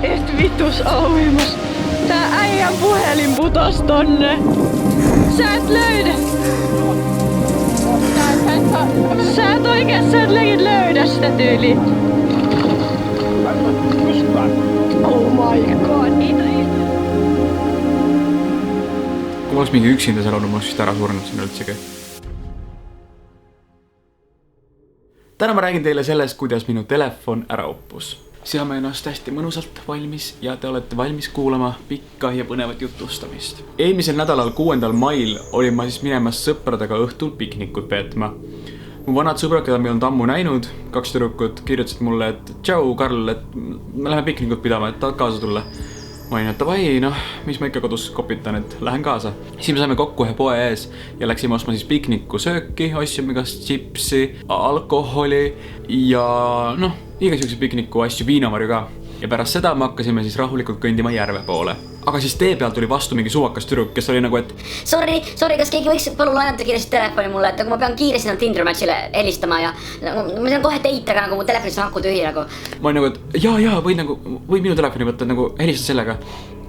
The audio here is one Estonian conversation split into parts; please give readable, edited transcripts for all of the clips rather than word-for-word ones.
Et vitus oimus. Tää äijän puhelin putos tonne. Sä et löydä. Sä et löydä sitä tyyliä. Oh my god. Kui ma oleks mingi üksinda seal olnud, ma oleks vist ära surnud sinna üldsegi. Täna ma räägin teile sellest, kuidas minu telefon ära uppus. Seame ennast hästi mõnusalt valmis ja te olete valmis kuulama pikka ja põnevat jutustamist. Eelmisel nädalal 6. mail olin ma siis minemas sõpradega õhtul piknikut veetma. Mu vanad sõbrad, keda me ei olnud ammu näinud, 2 tüdrukut kirjutasid mulle, et tšau Karl, et me läheme piknikut pidama, et tahad kaasa tulla. Ma olin, et davai, noh, mis ma ikka kodus kopitan, et lähen kaasa. Siis me saime kokku ühe poe ees ja läksime ostma siis pikniku sööki, ostsime kas chipsi, alkoholi ja noh, igasuguse pikniku asju, viinamarju ka. Ja pärast seda me hakkasime siis rahulikult kõndima järve poole. Aga siis tee peal tuli vastu mingi suvakas tüdruk, kes oli nagu, et Sorry, kas keegi võiks palun laenata kiiresti telefoni mulle, et nagu ma pean kiiresti Tinder matchile helistama ja ma saan kohe teid, aga nagu mu telefonis on aku tühi nagu. Ma olin nagu, et jaa, või minu telefoni võtta, nagu helistad sellega.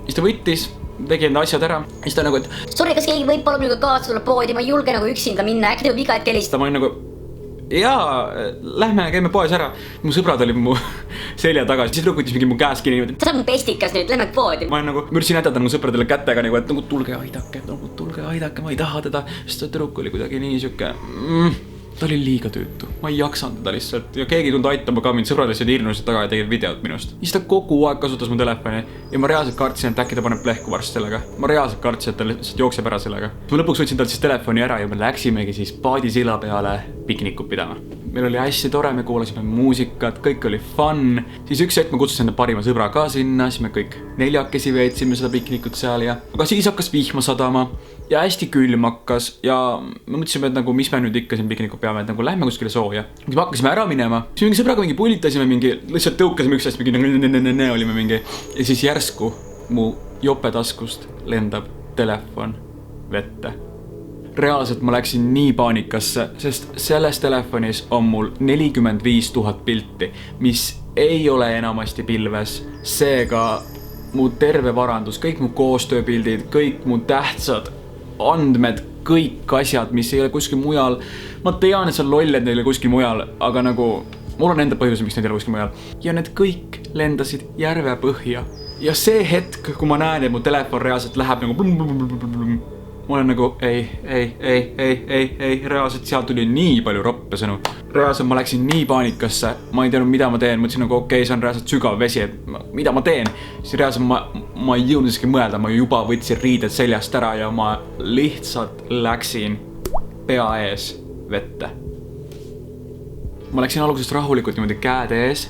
Siis ta võttis, tegi enda asjad ära. Siis ta nagu, et Sorry, kas keegi võib palun minuga kaasa tulla poodi, ma ei julge nagu üksinda minna, äkki teeb iga hetk helistada. Ma olin nagu, jaa, lähme, käime poes ära. Mu sõbrad olid mu selja taga, siis tüdruk võttis mingi mu käes kinni. Ta saab mu pestikas nüüd, lähme poodi. Ma nagu, mürtsin näidata mu sõpradele kätega, nagu, et nagu tulge aidake, ma ei taha teda. Sest ta tüdruk oli kuidagi nii siuke, ta oli liiga tüütu. Ma ei jaksanud teda lihtsalt ja keegi tulnud aitama ka mind, sõbrad lihtsalt hirnusid taga ja tegid videot minust. Siis ta kogu aeg kasutas mu telefoni ja ma reaalselt kartsin, et äkki ta paneb plehku varsti sellega. Ma reaalselt kartsin, et ta lihtsalt jookseb ära sellega. Ma lõpuks võtsin talt siis telefoni ära ja me läksimegi siis paadisilla peale piknikut pidama. Meil oli hästi tore, me kuulasime muusikat, kõik oli fun. Siis üks hetk ma kutsusin enda parima sõbra ka sinna, siis me kõik 4 veetsime seda piknikut seal ja aga siis hakkas vihma sadama ja hästi külm hakkas ja me mõtlesime, et nagu mis me nüüd ikka siin piknikut peame, et nagu lähme kuskile sooja. Siis me hakkasime ära minema, siis mingi sõbraga mingi pulitasime mingi, lihtsalt tõukasime üksteist mingi olime mingi ja siis järsku mu jope taskust lendab telefon vette. Reaalselt ma läksin nii paanikasse, sest selles telefonis on mul 45 000 pilti, mis ei ole enamasti pilves. Seega mu terve varandus, kõik mu koostööpildid, kõik mu tähtsad andmed, kõik asjad, mis ei ole kuskil mujal. Ma tean, et see on loll, et neil ei kuskil mujal, aga nagu mul on enda põhjus, miks neid ei ole kuskil mujal. Ja need kõik lendasid järve põhja. Ja see hetk, kui ma näen, et mu telefon reaalselt läheb nagu ma olen nagu, ei, reaalselt seal tuli nii palju roppe sõnu. Reaalselt ma läksin nii paanikasse, ma ei teadnud, mida ma teen, mõtlesin nagu okei, see on reaalselt sügav vesi, et mida ma teen. Siis reaalselt ma ei jõudnud isegi mõelda, ma juba võtsin riided seljast ära ja ma lihtsalt läksin pea ees vette. Ma läksin algusest rahulikult niimoodi käed ees,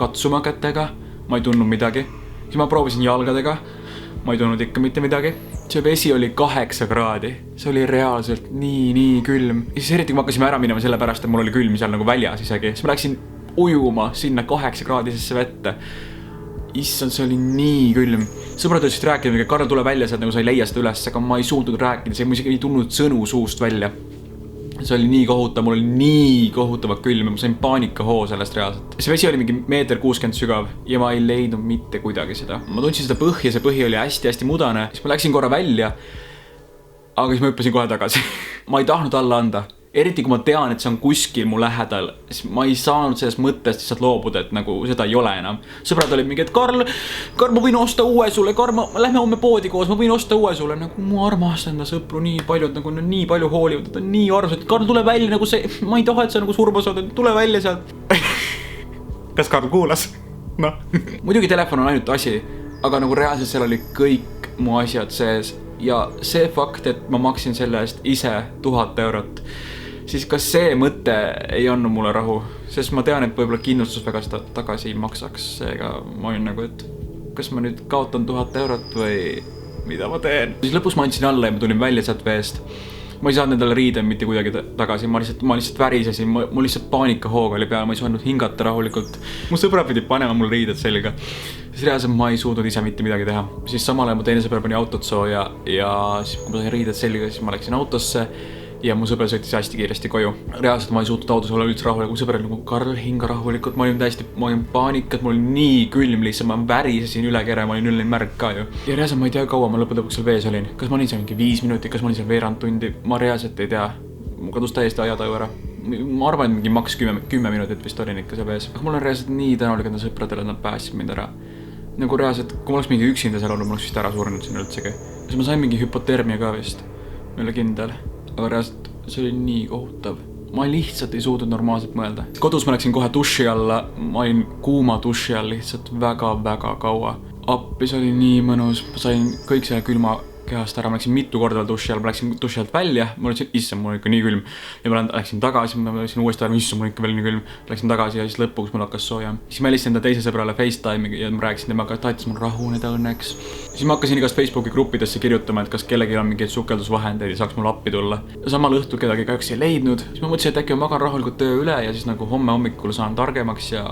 katsuma kätega, ma ei tundnud midagi. Siis ma proovisin jalgadega, ma ei tundnud ikka mitte midagi. See vesi oli 8 kraadi. See oli reaalselt nii külm. Ja siis eriti kui me hakkasime ära minema selle pärast, et mul oli külm seal nagu väljas isegi. Siis ma läksin ujuma sinna 8 kraadisesse vette. Issand, see oli nii külm. Sõbrad olid rääkinud, et Karl tule välja sealt, nagu sa ei leia seda üles, aga ma ei suutnud rääkida. See ei tulnud sõnu suust välja. See oli nii kohutav, mul oli nii kohutava külm ja ma sain paanikahoo sellest reaalselt. See vesi oli mingi 1,60 meetrit sügav ja ma ei leidnud mitte kuidagi seda. Ma tundsin seda põhja, see põhi oli hästi mudane. Siis ma läksin korra välja, aga siis ma hüppasin kohe tagasi. Ma ei tahtnud alla anda. Eriti kui ma tean, et see on kuskil mu lähedal, siis ma ei saanud sellest mõttest lihtsalt loobuda, et nagu seda ei ole enam. Sõbrad olid mingi, et Karl, ma võin osta uue sulle, Karl, lähme homme poodi koos, ma võin osta uue sulle. Nagu ma armastan enda sõpru nii palju, et nagu nii palju hoolivad, et on nii armsad. Karl, tule välja, nagu see, ma ei taha, et sa nagu surma saad, et tule välja sealt. Kas Karl kuulas? No. Muidugi telefon on ainult asi, aga nagu reaalselt seal oli kõik mu asjad sees. Ja see fakt, et ma maksin selle eest ise 1000 eurot, siis kas see mõte ei annu mulle rahu, sest ma tean, et võib-olla kindlustus väga seda tagasi ei maksaks. Seega ma olin nagu, et kas ma nüüd kaotan 1000 eurot või mida ma teen. Siis lõpus ma andsin alla ja ma tulin välja sealt veest. Ma ei saanud endale riide mitte kuidagi tagasi, ma lihtsalt värisesin, mul lihtsalt paanikahooga oli peal, ma ei saanud hingata rahulikult. Mu sõbrad pidid panema mul riided selga. Siis reaalselt ma ei suutnud ise mitte midagi teha. Siis samal ajal mu teine sõber pani autot sooja ja siis kui ma sain riided selga, siis ma läksin autosse ja mu sõber sõitis hästi kiiresti koju. Reaalselt ma ei suutnud autos olla üldse rahulik, mu sõber oli nagu Karl, hinga rahulikult, ma olin paanikat, mul oli nii külm lihtsalt, ma värisesin üle kere, ma olin üle märg ka ju. Ja reaalselt ma ei tea kaua ma lõpuks seal vees olin, kas ma olin seal mingi 5 minutit, kas ma olin seal veerand tundi, ma reaalselt ei tea, mul kadus täiesti ajataju ära. Ma arvan, et mingi maks 10 minutit vist olin ikka seal vees, aga mul on reaalselt nii tänulik enda sõpradele, et nad päästsid mind ära. Nagu reaalselt, kui ma oleks mingi üksinda seal olnud, ma oleks vist ära surnud sinna üldsegi. Siis ma sain mingi hüpotermia ka vist, ma ei ole kindel, aga reaalselt see oli nii kohutav. Ma lihtsalt ei suutnud normaalselt mõelda. Kodus ma läksin kohe duši alla, ma olin kuuma duši all lihtsalt väga kaua. Appi, see oli nii mõnus, ma sain kõik selle külma kehast ära, ma läksin mitu korda veel duši all, ma läksin duši alt välja, ma olin, issand, mul oli ikka nii külm ja ma läksin tagasi, ma läksin uuesti ära, issand, mul ikka veel nii külm, läksin tagasi ja siis lõpuks mul hakkas sooja. Siis ma helistasin enda teise sõbrale FaceTime'i ja ma rääkisin temaga, et aitas mul rahuneda õnneks. Siis ma hakkasin igast Facebooki gruppidesse kirjutama, et kas kellelgi on mingeid sukeldusvahendeid ja saaks mul appi tulla. Samal õhtul kedagi kahjuks ei leidnud. Siis ma mõtlesin, et äkki ma magan rahulikult töö üle ja siis nagu homme hommikul saan targemaks ja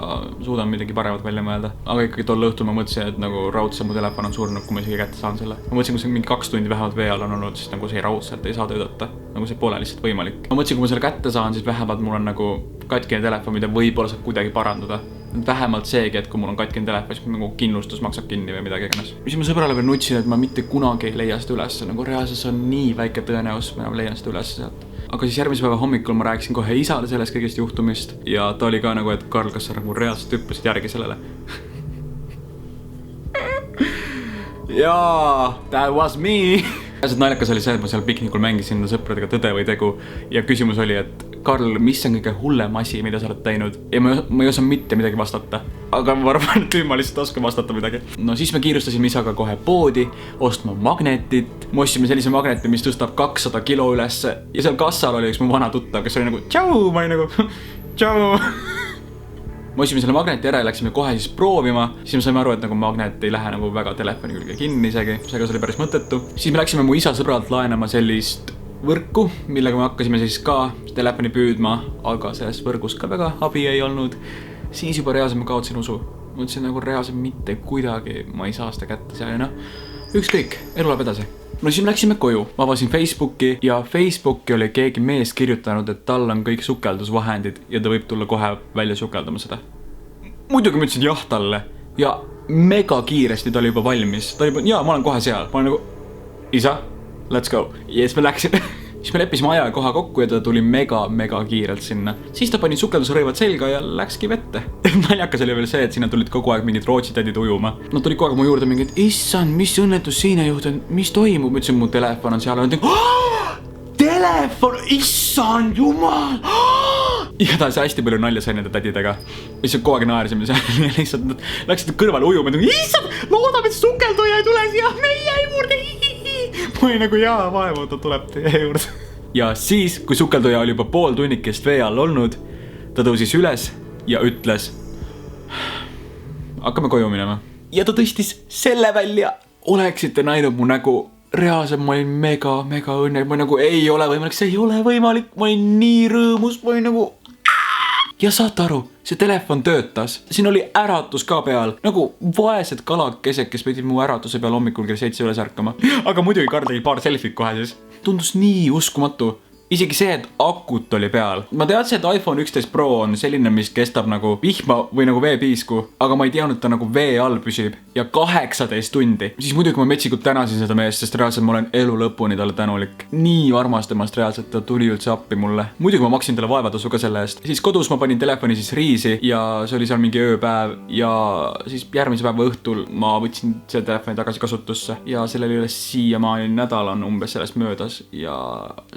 suudan midagi paremat välja mõelda. Aga ikkagi tol õhtul ma mõtlesin, et nagu raudselt mu telefon on surnud, kui ma isegi kätte saan selle. Ma mõtlesin, kui see mingi 2 tundi vähemalt vee all on olnud, siis nagu see raudselt ei saa töötada. Nagu see pole lihtsalt võimalik. Ma mõtlesin, kui ma selle kätte saan, siis vähemalt mul on nagu katkine telefon, mida võib-olla saab kuidagi parandada. Vähemalt seegi, et kui mul on katkine telefon, siis nagu kindlustus maksab kinni või midagi iganes. Siis ma sõbrale veel nutsin, et ma mitte kunagi ei leia seda üles. Nagu reaalselt on nii väike tõenäosus, ma leian seda üles sealt. Aga siis järgmise päeva hommikul ma rääkisin kohe isale sellest kõigest juhtumist ja ta oli ka nagu, et Karl, kas sa nagu reaalselt hüppasid järgi sellele? Jaa, that was me! Naljakas oli see, et ma seal piknikul mängisin sõpradega Tõde või tegu ja küsimus oli, et Karl, mis on kõige hullem asi, mida sa oled teinud? Ja ma ei osanud mitte midagi vastata. Aga ma arvan, et ma lihtsalt oskan vastata midagi. No siis me kiirustasime isaga kohe poodi, ostma magnetit. Me ostsime sellise magneti, mis tõstab 200 kilo ülesse. Ja seal kassal oli üks mu vana tuttav, kes oli nagu tšau, ma olin nagu tšau. Me ostsime selle magneti ära ja läksime kohe siis proovima. Siis me saime aru, et nagu magnet ei lähe nagu väga telefoni külge kinni isegi. Seega see oli päris mõttetu. Siis me läksime mu isa sõbralt laenama sellist võrku, millega me hakkasime siis ka telefoni püüdma, aga sellest võrgust ka väga abi ei olnud. Siis juba reaalselt ma kaotsin usu. Ma ütlesin nagu reaalselt mitte kuidagi, ma ei saa seda kätte seal ja noh, ükskõik, elu läheb edasi. No siis me läksime koju, ma avasin Facebooki ja Facebooki oli keegi mees kirjutanud, et tal on kõik sukeldusvahendid ja ta võib tulla kohe välja sukeldama seda. Muidugi ma ütlesin jah talle ja mega kiiresti ta oli juba valmis. Ta oli juba, jaa, ma olen kohe seal. Ma olen nagu, isa, let's go. Ja siis me läksime, siis me leppisime aja ja koha kokku ja ta tuli mega kiirelt sinna. Siis ta pani sukeldusrõivad selga ja läkski vette. Naljakas oli veel see, et sinna tulid kogu aeg mingid Rootsi tädid ujuma. Nad tulid kogu aeg mu juurde mingi, et issand, mis õnnetus siin ei juhtunud, mis toimub? Ma ütlesin, mu telefon on seal. Telefon, issand jumal! Igatahes hästi palju nalja sai nende tädidega. Lihtsalt kogu aeg naerisime seal ja lihtsalt nad läksid kõrvale ujuma. Issand, loodab, et sukelduja ei tule siia meie juurde. Ma olin nagu jaa, vaevu, ta tuleb teie juurde. Ja siis, kui sukelduja oli juba pool tunnikest vee all olnud, ta tõusis üles ja ütles, hakkame koju minema. Ja ta tõstis selle välja. Oleksite näinud mu nägu. Reaalselt ma olin mega õnne. Ma nagu ei ole võimalik, see ei ole võimalik. Ma olin nii rõõmus, ma olin nagu... Ja saate aru, see telefon töötas. Siin oli äratus ka peal. Nagu vaesed kalakesed, kes pidid mu äratuse peal hommikul kell 7 üles ärkama. Aga muidugi Karl tegi paar selfit kohe siis. Tundus nii uskumatu. Isegi see, et akut oli peal. Ma teadsin, et iPhone 11 Pro on selline, mis kestab nagu vihma või nagu veepiisku, aga ma ei teadnud, et ta nagu vee all püsib ja 18 tundi. Siis muidugi ma metsikult tänasin seda meest, sest reaalselt ma olen elu lõpuni talle tänulik. Nii armas temast reaalselt, ta tuli üldse appi mulle. Muidugi ma maksin talle vaevatasu ka selle eest. Siis kodus ma panin telefoni siis riisi ja see oli seal mingi ööpäev ja siis järgmise päeva õhtul ma võtsin selle telefoni tagasi kasutusse ja sellel üle siiamaani nädal on umbes sellest möödas ja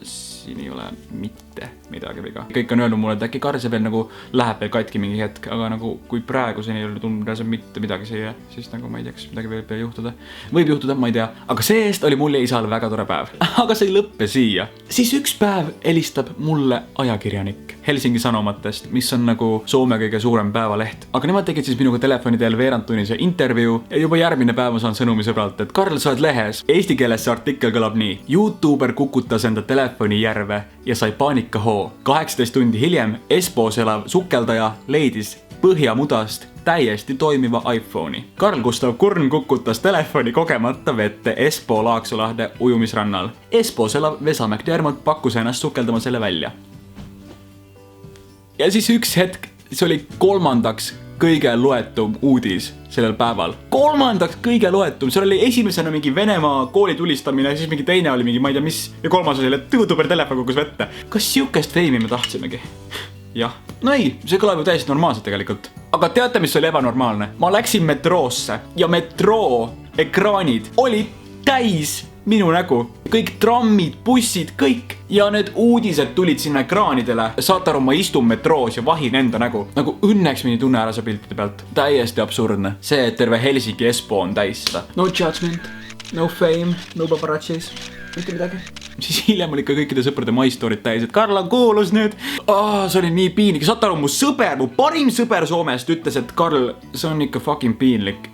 siin ei ole mitte midagi viga. Kõik on öelnud mulle, et äkki Karse veel nagu läheb veel katki mingi hetk, aga nagu kui praegu siin ei ole tundnud mitte midagi siia, siis nagu ma ei tea, kas midagi võib juhtuda. Võib juhtuda, ma ei tea. Aga see-eest oli mulle isal väga tore päev. Aga see ei lõppe siia. Siis üks päev helistab mulle ajakirjanik Helsingi Sanomatest, mis on nagu Soome kõige suurem päevaleht. Aga nemad tegid siis minuga telefoni teel veerandtunnise intervjuu ja juba järgmine päev ma saan sõnumi sõbralt, et Karl, sa oled lehes. Eesti keeles see artikkel kõlab nii. YouTuber kukutas enda telefoni järve ja sai paanikahoo. 18 tundi hiljem Espoos elav sukeldaja leidis põhjamudast täiesti toimiva iPhone'i. Karl Gustav Kurn kukutas telefoni kogemata vette Espoo Laaksolahde ujumisrannal. Espoos elav Vesa McDermott pakkus ennast sukeldama selle välja. Ja siis üks hetk, see oli 3. kõige loetum uudis sellel päeval. 3. kõige loetum, seal oli esimesena mingi Venemaa kooli tulistamine, siis mingi teine oli mingi, ma ei tea mis, ja 3. oli, et tuber telefon kukkus vette. Kas siukest feimi me tahtsimegi? Jah. No ei, see kõlab ju täiesti normaalselt tegelikult. Aga teate, mis oli ebanormaalne? Ma läksin metroosse ja metroo ekraanid olid täis minu nägu. Kõik trammid, bussid, kõik. Ja need uudised tulid sinna ekraanidele. Saate aru, ma istun metroos ja vahin enda nägu. Nagu õnneks mini tunne ära see piltide pealt. Täiesti absurdne. See, et terve Helsingi Espoo on täis seda. No judgment, no fame, no paparazzis. Mitte midagi. Siis hiljem oli ka kõikide sõprade MyStory'd täis, et Karl on kuulus nüüd. See oli nii piinlik. Saate aru, mu parim sõber Soomest ütles, et Karl, see on ikka fucking piinlik.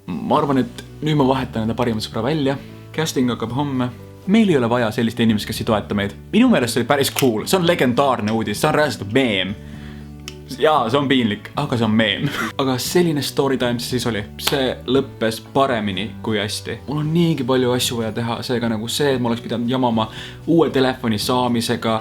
Ma arvan, et nüüd ma vahetan enda parima sõbra välja. Casting hakkab homme. Meil ei ole vaja sellist inimest, kes ei toeta meid. Minu meelest see oli päris cool. See on legendaarne uudis. See on reaalselt meem. Jaa, see on piinlik, aga see on meem. Aga selline story time siis oli. See lõppes paremini kui hästi. Mul on niigi palju asju vaja teha. Seega nagu see, et ma oleks pidanud jamama uue telefoni saamisega,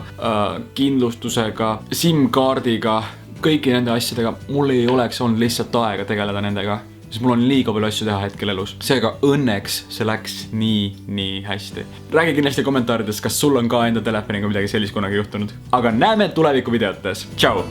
kindlustusega, SIM-kaardiga, kõiki nende asjadega. Mul ei oleks olnud lihtsalt aega tegeleda nendega. Siis mul on liiga palju asju teha hetkel elus. Seega õnneks see läks nii hästi. Räägi kindlasti kommentaarides, kas sul on ka enda telefoniga midagi sellist kunagi juhtunud. Aga näeme tuleviku videotes. Tšau!